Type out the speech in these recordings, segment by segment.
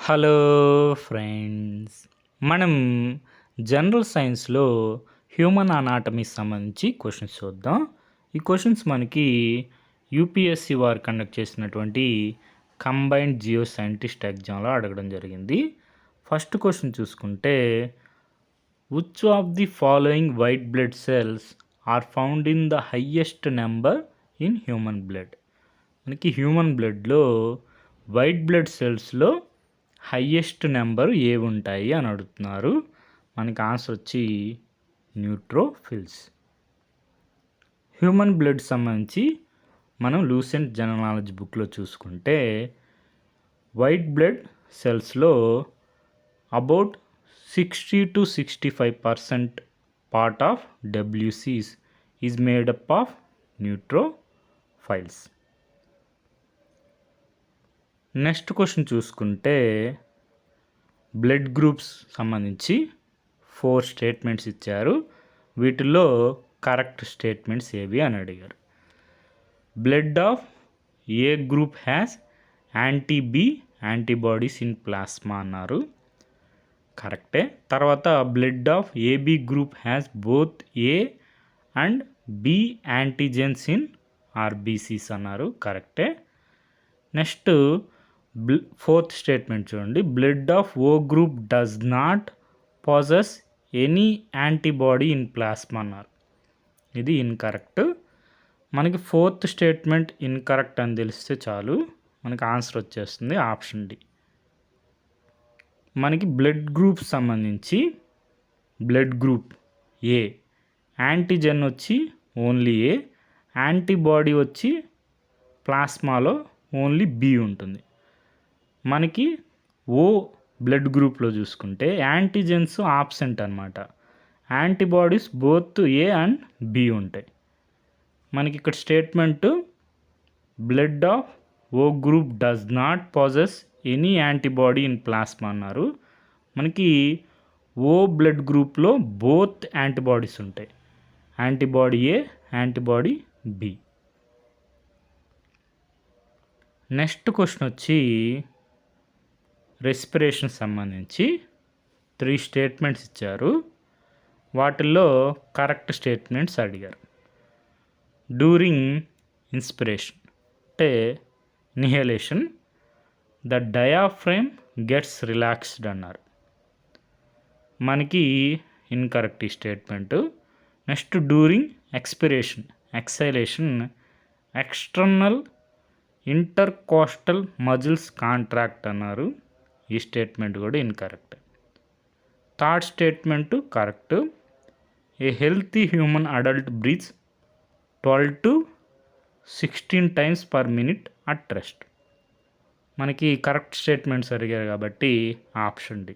Hello friends. మనం general సైన్స్‌లో human అనాటమీకి సంబంధించి క్వెషన్స్ చూద్దాం. ఈ క్వెషన్స్ మనకి యూపీఎస్‌సి వారు కండక్ట్ చేసినటువంటి కంబైన్డ్ జియో సైంటిస్ట్ ఎగ్జామ్‌లో అడగడం జరిగింది. ఫస్ట్ క్వెషన్ చూసుకుంటే, which of the following white blood cells are found in the highest number in human blood? మనకి హ్యూమన్ బ్లడ్‌లో వైట్ బ్లడ్ సెల్స్‌లో హయ్యెస్ట్ నెంబర్ ఏవి ఉంటాయి అని అడుగుతున్నారు. మనకి ఆన్సర్ వచ్చి న్యూట్రోఫిల్స్. హ్యూమన్ బ్లడ్ సంబంధించి మనం లూసెంట్ జనరల్ నాలెడ్జ్ బుక్లో చూసుకుంటే, వైట్ బ్లడ్ సెల్స్లో about 60-65% part of WBCs is made up of neutrophils. Next question చూసుకుంటే, బ్లడ్ గ్రూప్స్ సంబంధించి 4 స్టేట్మెంట్స్ ఇచ్చారు. వీటిల్లో కరెక్ట్ స్టేట్మెంట్స్ ఏవి అని అడిగారు. Blood of A group has anti B antibodies in plasma అన్నారు. కరెక్టే. తర్వాత blood of AB group has both A and B antigens in RBCs అన్నారు. కరెక్టే. నెక్స్ట్ ఫోర్త్ స్టేట్మెంట్ చూడండి. Blood of O group does not possess any antibody in plasma అన్నారు. ఇది incorrect. మనకి fourth statement incorrect అని తెలిస్తే చాలు, మనకి ఆన్సర్ వచ్చేస్తుంది ఆప్షన్ డి. మనకి బ్లడ్ గ్రూప్ సంబంధించి బ్లడ్ గ్రూప్ ఏ, యాంటీజెన్ వచ్చి ఓన్లీ ఏ, యాంటీబాడీ వచ్చి ప్లాస్మాలో ఓన్లీ బి ఉంటుంది. మనకి ఓ బ్లడ్ గ్రూప్లో చూసుకుంటే యాంటీజెన్స్ ఆబ్సెంట్ అనమాట, antibodies both A and B ఉంటాయి. మనకి ఇక్కడ statement blood of O group does not possess any antibody in plasma అన్నారు. మనకి ఓ బ్లడ్ గ్రూప్లో బోత్ యాంటీబాడీస్ ఉంటాయి, antibody A, antibody B. Next question వచ్చి రెస్పిరేషన్ సంబంధించి 3 స్టేట్మెంట్స్ ఇచ్చారు. వాటిల్లో కరెక్ట్ స్టేట్మెంట్స్ అడిగారు. డ్యూరింగ్ ఇన్స్పిరేషన్ అంటే inhalation the diaphragm gets relaxed అన్నారు. మనకి ఇన్కరెక్ట్ ఈ statement. Next during expiration exhalation external intercostal muscles contract అన్నారు. ఈ స్టేట్మెంట్ కూడా incorrect. Third statement correct. A healthy human adult breathes 12-16 times per minute at rest. మనకి correct statements అడిగారు కాబట్టి option D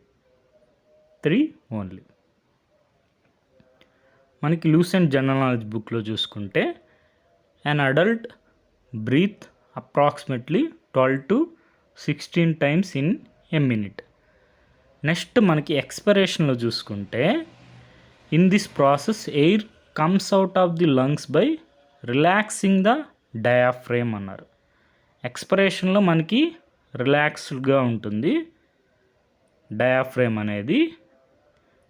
3 only. మనకి లూసెంట్ జనరల్ నాలెడ్జ్ బుక్లో చూసుకుంటే an adult breathe approximately 12-16 times in a minute. Next మనకి ఎక్స్పిరేషన్లో చూసుకుంటే in this process air comes out of the lungs by relaxing the diaphragm అన్నారు. ఎక్స్పిరేషన్లో మనకి రిలాక్స్డ్గా ఉంటుంది డయాఫ్రేమ్ అనేది,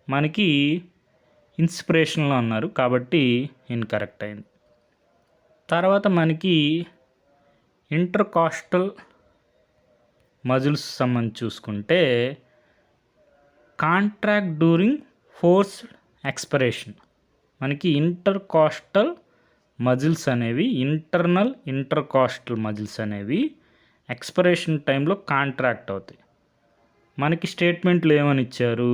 మనకి ఇన్స్పిరేషన్లో అన్నారు కాబట్టి ఇన్కరెక్ట్ అయింది. తర్వాత మనకి ఇంటర్కాస్టల్ మజిల్స్ సంబంధించి చూసుకుంటే కాంట్రాక్ట్ డ్యూరింగ్ ఫోర్స్డ్ ఎక్స్పిరేషన్. మనకి ఇంటర్కాస్టల్ మజిల్స్ అనేవి ఇంటర్నల్ ఇంటర్కాస్టల్ మజిల్స్ అనేవి ఎక్స్పిరేషన్ టైంలో కాంట్రాక్ట్ అవుతాయి. మనకి స్టేట్మెంట్లు ఏమని ఇచ్చారు,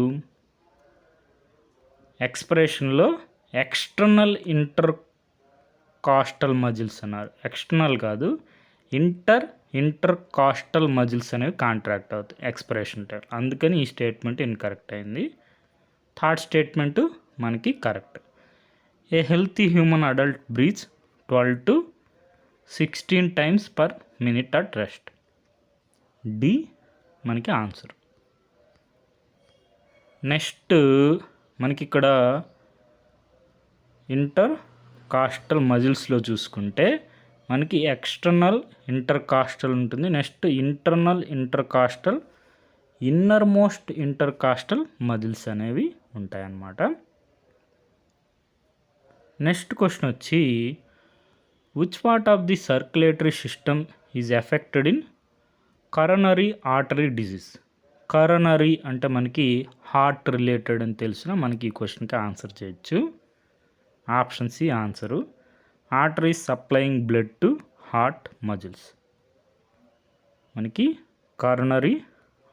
ఎక్స్పిరేషన్లో ఎక్స్టర్నల్ ఇంటర్కాస్టల్ మజిల్స్ అన్నారు. ఎక్స్టర్నల్ కాదు, ఇంటర్కాస్టల్ మజిల్స్ అనేవి కాంట్రాక్ట్ అవుతాయి ఎక్స్పిరేషన్ టైం. అందుకని ఈ స్టేట్మెంట్ ఇన్కరెక్ట్ అయింది. థర్డ్ స్టేట్మెంట్ మనకి correct. A healthy human adult breathes 12-16 times per minute at rest. D మనకి ఆన్సర్. నెక్స్ట్ మనకి ఇక్కడ ఇంటర్కాస్టల్ మజిల్స్లో చూసుకుంటే మనకి ఎక్స్టర్నల్ ఇంటర్కాస్టల్ ఉంటుంది, next internal intercostal inner most intercostal muscles అనేవి ఉంటాయన్నమాట. నెక్స్ట్ క్వశ్చన్ వచ్చి which part of the circulatory system is affected in coronary artery disease. Coronary అంటే మనకి హార్ట్ రిలేటెడ్ అని తెలిసిన మనకి ఈ క్వశ్చన్కి ఆన్సర్ చేయొచ్చు. Option C answer. Arteries supplying blood to heart muscles. మనకి కరోనరీ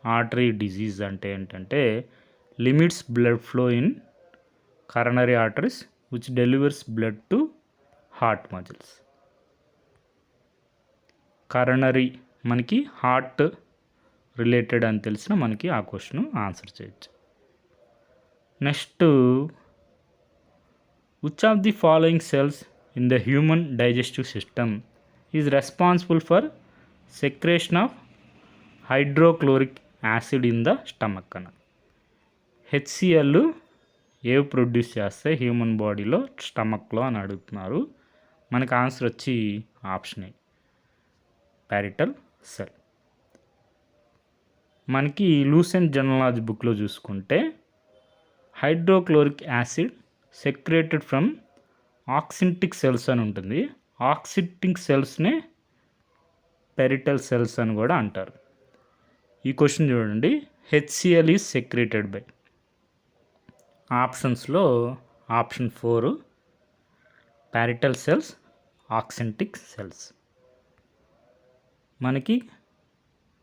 ఆర్టరీ డిజీజ్ అంటే ఏంటంటే limits blood flow in coronary arteries which delivers blood to heart muscles. Coronary మనకి హార్ట్ రిలేటెడ్ అని తెలిసిన మనకి ఆ క్వశ్చన్ ఆన్సర్ చేయొచ్చు. Next which of the following cells in the human digestive system is responsible for secretion of hydrochloric acid in the stomach అన్న. HCl ఏవి produce చేస్తే human బాడీలో స్టమక్లో అని అడుగుతున్నారు. మనకు ఆన్సర్ వచ్చి ఆప్షన్ ఏ ప్యారిటల్ సెల్. మనకి లూసెంట్ జర్నలాజీ బుక్లో చూసుకుంటే hydrochloric acid secreted from oxyntic cells అని ఉంటుంది. ఆక్సింటిక్ సెల్స్నే పెరిటల్ సెల్స్ అని కూడా అంటారు. ఈ క్వశ్చన్ చూడండి, హెచ్సిఎల్ ఈజ్ సెక్రేటెడ్ బై. ఆప్షన్స్లో option 4 parietal cells, oxyntic cells. మనకి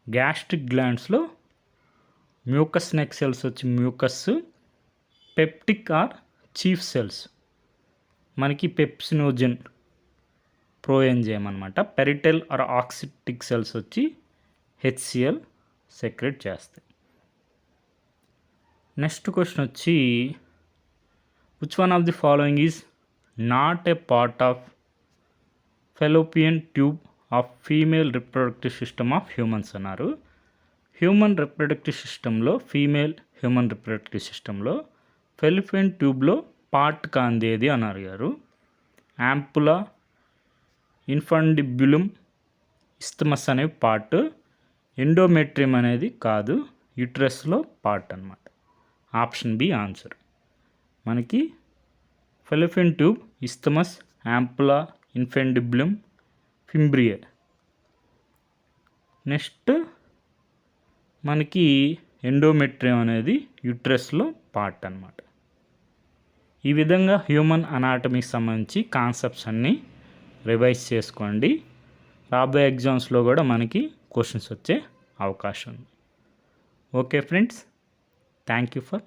గ్యాస్ట్రిక్ గ్లాండ్స్లో మ్యూకస్ నెక్ సెల్స్ వచ్చి mucus, peptic or chief cells మనకి పెప్సినోజన్ ప్రోఎంజైమ్ అనమాట. పెరిటల్ ఆర్ ఆక్సిటిక్ సెల్స్ వచ్చి హెచ్సిఎల్ సెక్రెట్ చేస్తాయి. నెక్స్ట్ క్వశ్చన్ వచ్చి which one of the following is not a part of fallopian tube of female reproductive system of humans అన్నారు. Human reproductive సిస్టంలో female human reproductive సిస్టంలో fallopian ట్యూబ్లో part కాందేది అని అడిగారు. యాంపులా, ఇన్ఫండిబ్యులం, ఇస్తమస్ అనేవి పార్ట్, ఎండోమెట్రియం అనేది కాదు, యూట్రస్లో పార్ట్ అన్నమాట. Option B answer. మనకి fallopian tube, isthmus, ampulla, infundibulum, fimbriae. Next మనకి ఎండోమెట్రియం అనేది యూట్రస్లో పార్ట్ అన్నమాట. ఈ విధంగా హ్యూమన్ అనాటమీకి సంబంధించి కాన్సెప్ట్స్ అన్నీ రివైజ్ చేసుకోండి. రాబోయే ఎగ్జామ్స్లో కూడా మనకి క్వశ్చన్స్ వచ్చే అవకాశం ఉంది. Okay friends, thank you for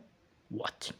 watching.